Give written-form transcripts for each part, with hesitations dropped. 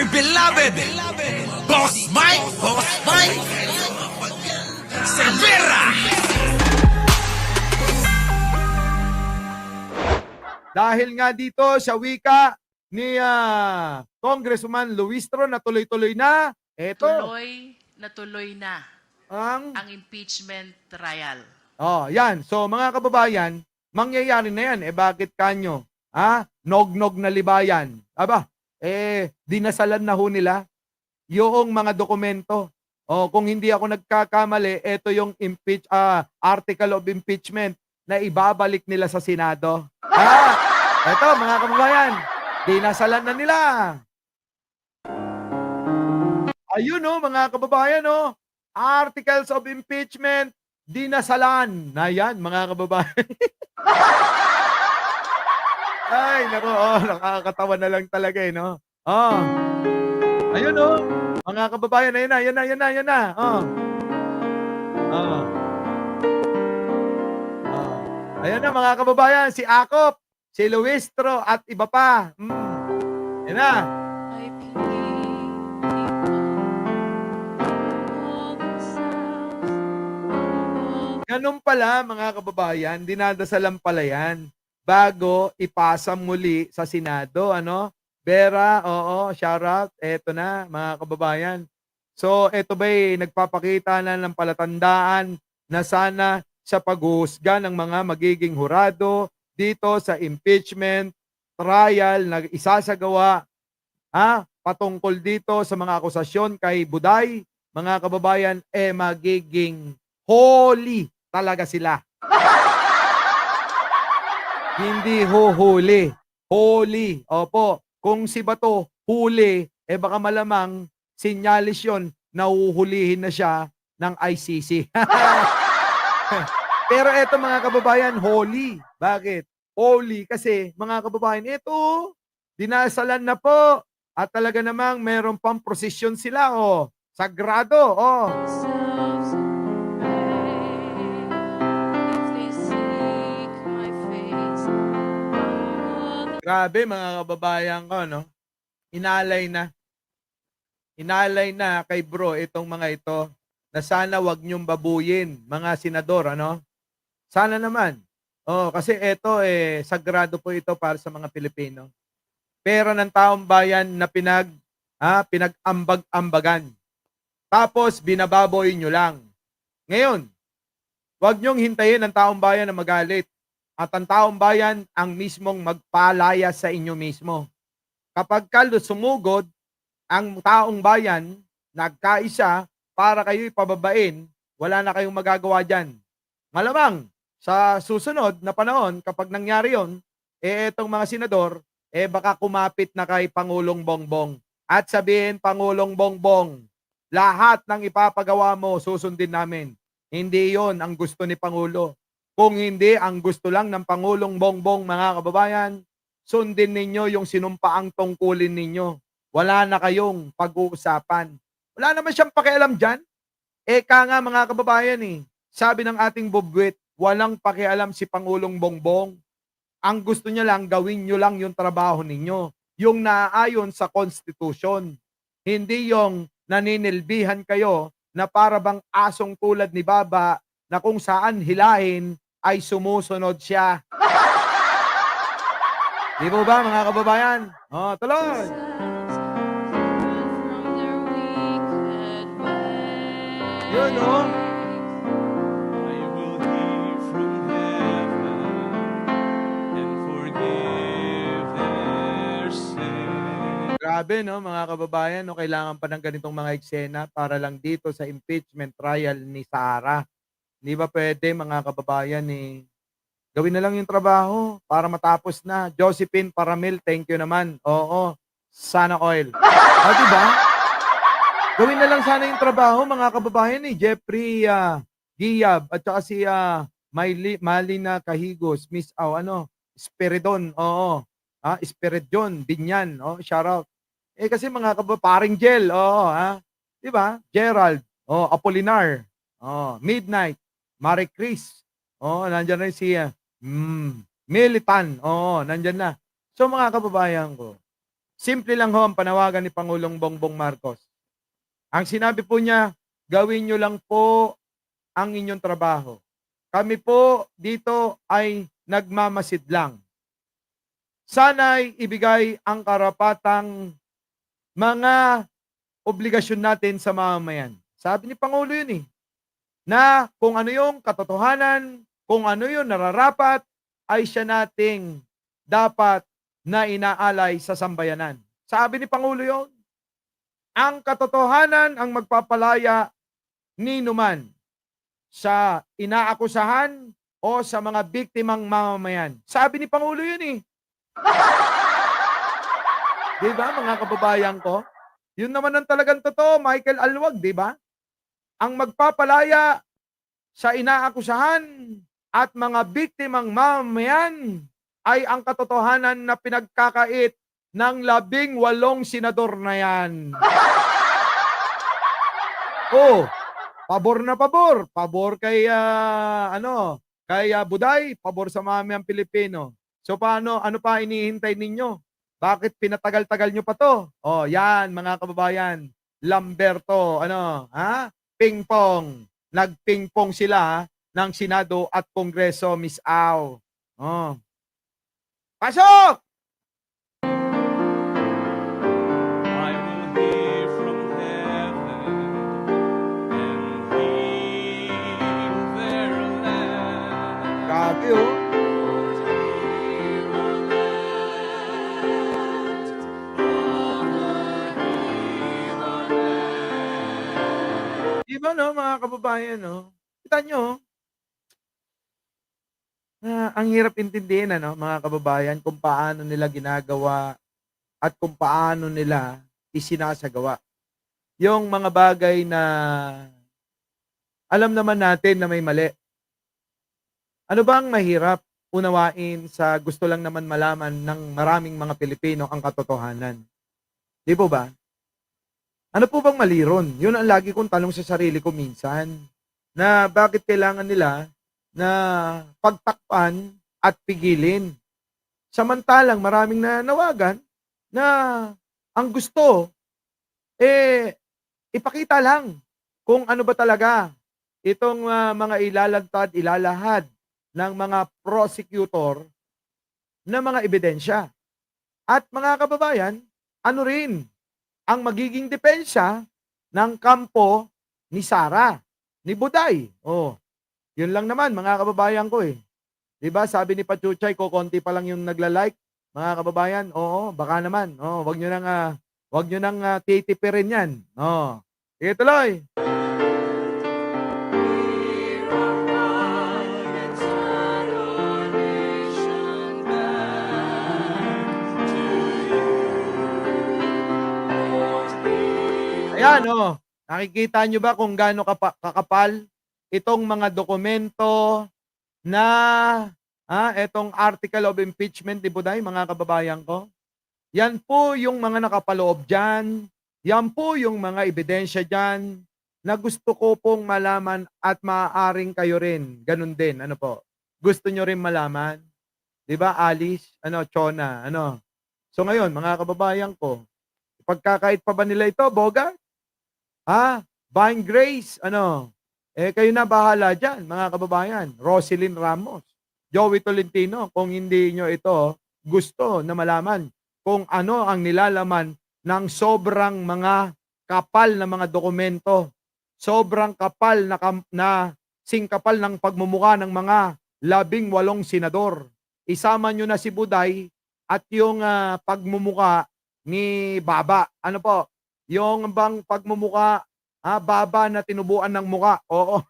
beloved Boss Mike Cervera. Dahil nga dito sa wika ni Congressman Luistro na tuloy-tuloy na, eto Tuloy na ang ang impeachment trial. yan. So mga kababayan, mangyayari na yan. Bakit kanyo? Nog-nog na libayan. Dinasalan na ho nila yung mga dokumento. Kung hindi ako nagkakamali, ito yung article of impeachment na ibabalik nila sa Senado. Ito mga kababayan, dinasalan na nila. Ayun mga kababayan articles of impeachment, dinasalan. Na yan mga kababayan. Ay, nako, nakakatawa na lang talaga no. Ayun mga kababayan, yan na. Ayan na mga kababayan, si Akop, si Luistro at iba pa. Yan na. I pity all themselves. Ganun pala mga kababayan, dinadasalan pala yan bago ipasa muli sa Senado, Vera, shout out. Eto na mga kababayan. So, eto ba'y nagpapakita na ng palatandaan na sana sa paghuhusga ng mga magiging hurado dito sa impeachment trial na isasagawa patungkol dito sa mga akusasyon kay Buday, mga kababayan, magiging holy talaga sila. Hindi huhuli. Holy. Opo. Kung si Bato huli, baka malamang sinyalis yun na uhulihin na siya ng ICC. Pero eto mga kababayan, holy. Bakit? Holy kasi mga kababayan, eto, dinasalan na po. At talaga namang meron pang prosesyon sila, sagrado, Themselves if they seek my face. Grabe mga kababayan ko, Inalay na. Inalay na kay bro itong mga ito na sana wag niyong babuyin, mga senador, Sana naman. Kasi ito sagrado po ito para sa mga Pilipino. Pera ng taong bayan na pinag-ambag-ambagan. Tapos binababoy nyo lang. Ngayon, wag nyong hintayin ang taong bayan na magalit. At ang taong bayan ang mismong magpalaya sa inyo mismo. Kapag sumugod, ang taong bayan nagkaisa para kayo ipababain, wala na kayong magagawa dyan. Malamang, sa susunod na panahon, kapag nangyari yon, etong mga senador, baka kumapit na kay Pangulong Bongbong. At sabihin, Pangulong Bongbong, lahat ng ipapagawa mo, susundin namin. Hindi yon ang gusto ni Pangulo. Kung hindi, ang gusto lang ng Pangulong Bongbong, mga kababayan, sundin ninyo yung sinumpaang tungkulin ninyo. Wala na kayong pag-uusapan. Wala naman siyang pakialam dyan. Nga mga kababayan sabi ng ating bubwit, walang pakialam si Pangulong Bongbong. Ang gusto niya lang, gawin nyo lang yung trabaho ninyo. Yung naaayon sa Constitution. Hindi yung naninilbihan kayo na para bang asong tulad ni Baba na kung saan hilahin ay sumusunod siya. Di po ba mga kababayan? Tuloy! From their wicked ways. Yun I will hear from heaven and forgive their sin. Grabe mga kababayan, kailangan pa ng ganitong mga eksena para lang dito sa impeachment trial ni Sara. Hindi ba pwede mga kababayan gawin na lang yung trabaho para matapos na. Josephine Paramil, thank you naman. Oo, sana oil. Diba? Gawin na lang sana yung trabaho mga kababayan Jeffrey Giab at saka si Malina Kahigos, Miss Spiridon, Spiridon, Binyan, shout out. Kasi mga paring Gel, diba? Gerald, Apolinar, Midnight, Marie Chris, nandyan rin si Militan, nandyan na. So mga kababayan ko, Simple lang ho ang panawagan ni Pangulong Bongbong Marcos. Ang sinabi po niya, gawin niyo lang po ang inyong trabaho. Kami po dito ay nagmamasid lang. Sana'y ibigay ang karapatang mga obligasyon natin sa mamamayan. Sabi ni Pangulo yun na kung ano yung katotohanan, kung ano yung nararapat, ay siya nating dapat na inaalay sa sambayanan. Sabi ni Pangulo yun, ang katotohanan ang magpapalaya ni numan sa inaakusahan o sa mga biktimang mamamayan. Sabi ni Pangulo yun Di ba mga kababayan ko? Yun naman ang talagang totoo, Michael Alwag, di ba? Ang magpapalaya sa inaakusahan at mga biktimang mamamayan ay ang katotohanan na pinagkakait ng 18 senador na yan. Oh, pabor na pabor. Pabor kay kay Buday, pabor sa mamayang Pilipino. So paano, ano pa hinihintay ninyo? Bakit pinatagal-tagal nyo pa to? Oh, yan mga kababayan. Lamberto, ping-pong. Nag-ping-pong sila ng Senado at Kongreso, Miss Au. Oh. Pasok! I will hear from heaven and heal their land. Grabe oh. Di ba no, mga kababayan, no? Kita nyo, ang hirap intindihin, mga kababayan, kung paano nila ginagawa at kung paano nila isinasagawa. Yung mga bagay na alam naman natin na may mali. Ano bang mahirap unawain sa gusto lang naman malaman ng maraming mga Pilipino ang katotohanan? Di po ba? Ano po bang mali ron? Yun ang lagi kong tanong sa sarili ko minsan. Na bakit kailangan nila na pagtakpan at pigilin. Samantalang maraming nanawagan na ang gusto, ipakita lang kung ano ba talaga itong mga ilalagtad, ilalahad ng mga prosecutor na mga ebidensya. At mga kababayan, ano rin ang magiging depensa ng kampo ni Sara, ni Buday. Oh, yun lang naman mga kababayan ko 'Di ba sabi ni Pachuchay, kokonti pa lang yung nagla-like. Mga kababayan, oo, baka naman. Oh, wag niyo nang titipirin 'yan. Oh. Sige tuloy. Ayan, nakikita nyo ba kung gaano kakapal itong mga dokumento na itong article of impeachment ni Buday, mga kababayan ko? Yan po yung mga nakapaloob dyan. Yan po yung mga ebidensya dyan na gusto ko pong malaman at maaaring kayo rin. Ganun din. Ano po? Gusto nyo rin malaman? Diba, Alice? Chona? So ngayon, mga kababayan ko, pagkakait pa ba nila ito, Boga? Buying Grace, kayo na bahala dyan, mga kababayan. Roselyn Ramos, Joey Tolentino, kung hindi nyo ito gusto na malaman kung ano ang nilalaman ng sobrang mga kapal na mga dokumento, sobrang kapal na singkapal ng pagmumuka ng mga 18 senador. Isama nyo na si Buday at yung pagmumuka ni Baba. Ano po? Yung bang pagmumuka, Baba na tinubuan ng muka. Oo.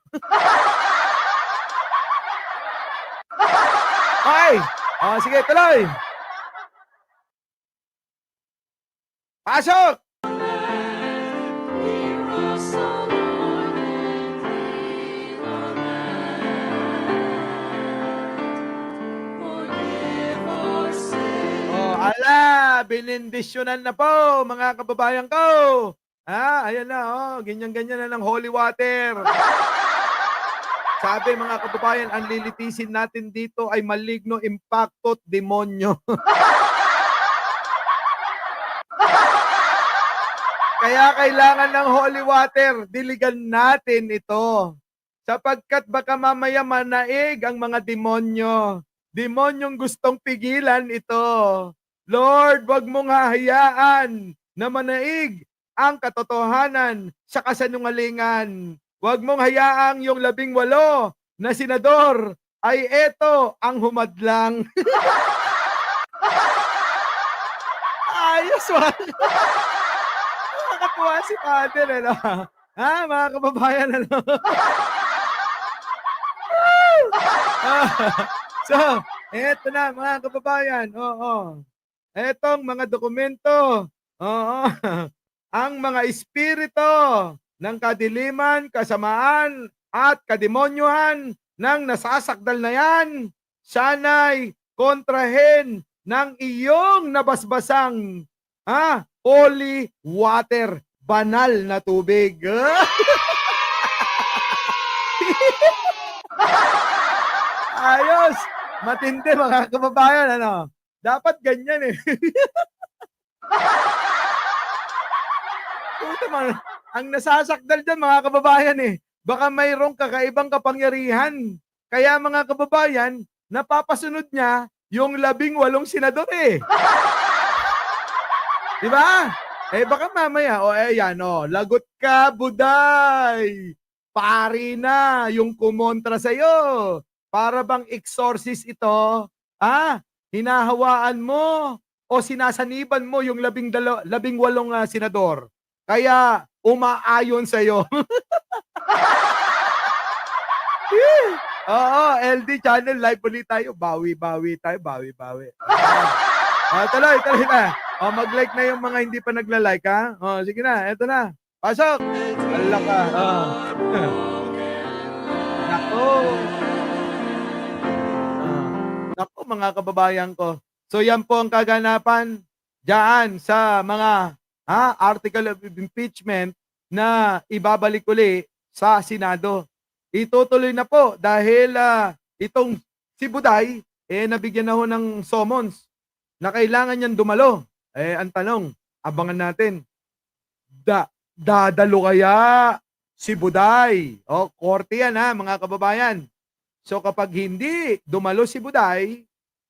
Okay. Sige, tuloy. Pasok! Binindisyonan na po, mga kababayan ko. Ayan na, ganyan-ganyan na ng holy water. Sabi mga kababayan, ang lilitisin natin dito ay maligno impacto't demonyo. Kaya kailangan ng holy water. Diligan natin ito. Sapagkat baka mamaya manaig ang mga demonyo. Demonyong gustong pigilan ito. Lord, wag mong hahayaan na manaig ang katotohanan sa kasanungalingan. Wag mong hayaang yung 18 na senador ay eto ang humadlang. Ayos, wag. Nakakatuwa si Father, ano? Ha, mga kababayan, ano? So, eto na, mga kababayan. Oo. Etong mga dokumento. Oo. Ang mga espiritu ng kadiliman, kasamaan, at kademonyuhan ng nasasakdal na yan, sana'y kontrahen ng iyong nabasbasang holy water, banal na tubig. Ayos! Matindi, mga kababayan, ano? Dapat ganyan eh. Puta man, ang nasasakdal dyan, mga kababayan eh. Baka mayroong kakaibang kapangyarihan. Kaya mga kababayan, napapasunod niya yung 18 senador eh. Di ba? Eh baka mamaya, ayan, lagot ka, Buday. Pari na yung kumontra sa'yo. Para bang exorcist ito, hinahawaan mo o sinasaniban mo yung 18 senador. Kaya umaayon sa'yo. Oo, LD channel, live ulit tayo. Bawi-bawi tayo, bawi-bawi. Tuloy na. Mag-like na yung mga hindi pa nagla-like, ha? Sige na, eto na. Pasok! Ala ka. Nako. Nako, mga kababayan ko. So yan po ang kaganapan diyan sa mga article of impeachment na ibabalik uli sa Senado. Itutuloy na po dahil itong si Buday nabigyan na ho ng summons na kailangan niyang dumalo. Ang tanong, abangan natin. Dadalo kaya si Buday? Korte yan mga kababayan. So kapag hindi dumalo si Buday,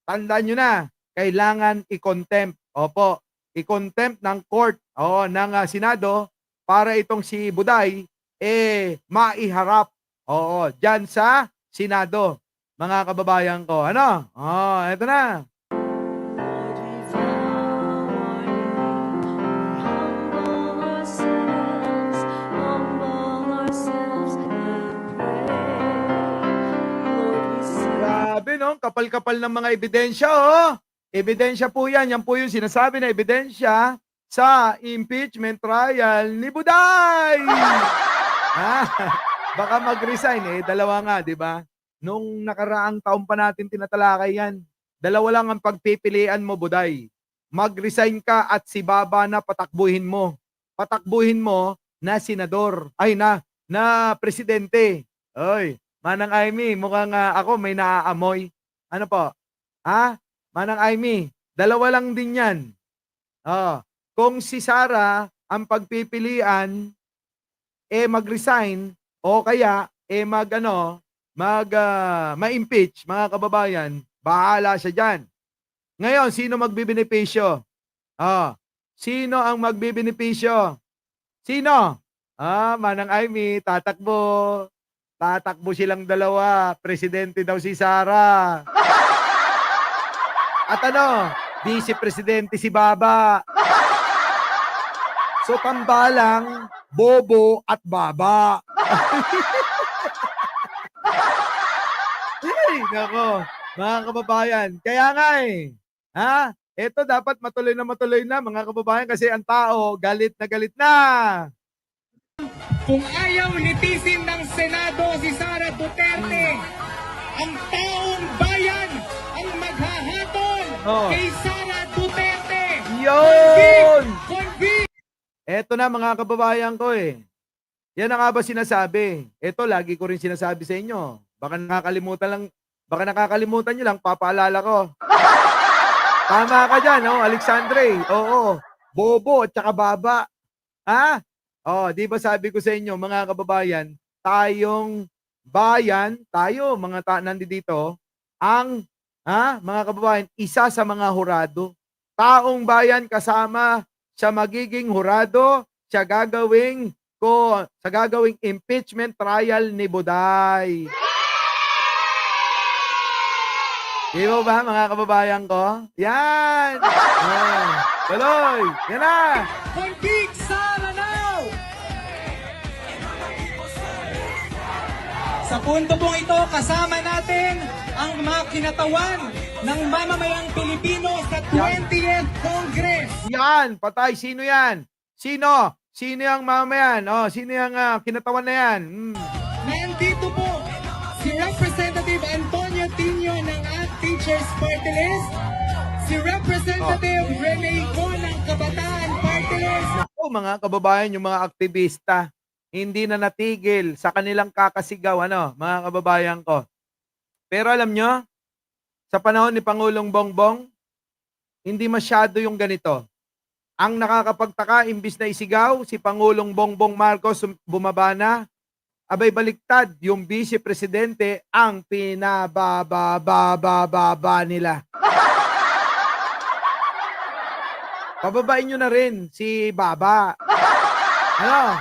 tandaan nyo na, kailangan i-contempt. Opo, i-contempt ng court ng Senado para itong si Buday maiharap dyan sa Senado. Mga kababayan ko, ano? Eto na. Grabe, no? Kapal-kapal ng mga ebidensya, Ebidensya po yan. Yan po yung sinasabi na ebidensya sa impeachment trial ni Buday. Baka mag-resign dalawa nga, di ba? Nung nakaraang taon pa natin tinatalakay yan. Dalawa lang ang pagpipilian mo, Buday. Mag-resign ka at si Baba na patakbuhin mo. Patakbuhin mo na senador. Ay, na presidente. Oy, Manang Aimee, mukhang ako may naaamoy. Ano po? Manang Aimee, dalawa lang din yan. Kung si Sara ang pagpipilian, mag-resign, o kaya, ma-impeach, mga kababayan, bahala siya dyan. Ngayon, sino magbibenepisyo? Sino ang magbibenepisyo? Sino? Manang Aimee, tatakbo. Tatakbo silang dalawa. Presidente daw si Sara. At Vice Presidente si Baba. So, tambalang, Bobo at Baba. Ay, nako. Mga kababayan. Kaya nga ito dapat matuloy na mga kababayan kasi ang tao galit na galit na. Kung ayaw litisin ng Senado si Sara Duterte, ang taong bayan ang maghahatol kay Sara Duterte. Yun! Convict! Eto na mga kababayan ko Yan na nga ba sinasabi? Ito, lagi ko rin sinasabi sa inyo. Baka nakakalimutan nyo lang, papaalala ko. Tama ka dyan, Alexandre. Oo, Bobo at saka Baba. Ha? Oh, di ba sabi ko sa inyo, mga kababayan, tayong bayan, tayo, nandito, ang, mga kababayan, isa sa mga hurado. Taong bayan kasama sa magiging hurado, sa gagawing impeachment trial ni Buday. Di ba mga kababayan ko? Yan! Yan. Tuloy! Yan na! Convict Sara now! Sa punto pong ito, kasama natin ang mga kinatawan ng mamamayang Pilipino sa 20th Congress. Yan! Patay! Sino yan? Sino? Sino yung mamayan? Oh, sino yung kinatawan na yan? Nandito po si Representative Antonio Tino ng Teachers Party List, si Representative Rene Go ng Kabataan Party List. Ako, mga kababayan, yung mga aktivista, hindi na natigil sa kanilang kakasigaw, mga kababayan ko. Pero alam nyo, sa panahon ni Pangulong Bongbong, hindi masyado yung ganito. Ang nakakapagtaka, imbis na isigaw, si Pangulong Bongbong Marcos bumaba na, abay baliktad, yung Vice Presidente ang pinabababababa nila. Pababain nyo na rin si Baba. Ano?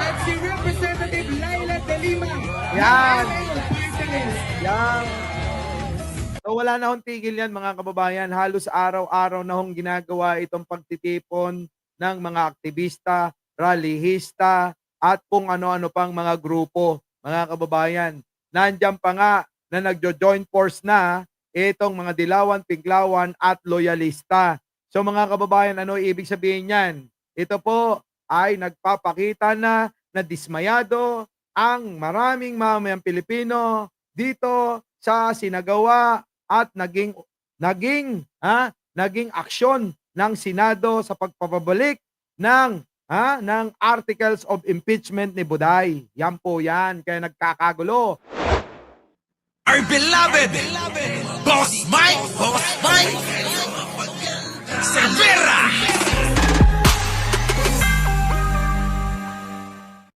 At si Representative Laila De Lima. Yan. ng ML Party List. Yan. So wala na hong tigil yan mga kababayan. Halos araw-araw na hong ginagawa itong pagtitipon ng mga aktivista, rallyista, at kung ano-ano pang mga grupo, mga kababayan. Nandiyan pa nga na nagjo-join force na itong mga dilawan, pinklawan at loyalista. So mga kababayan, ano ibig sabihin yan? Ito po ay nagpapakita na dismayado ang maraming mamamayang Pilipino dito sa sinagawa at naging aksyon ng Senado sa pagpapabalik ng articles of impeachment ni Buday. Yan po yan. Kaya nagkakagulo. Our beloved Boss Mike, Boss Mike.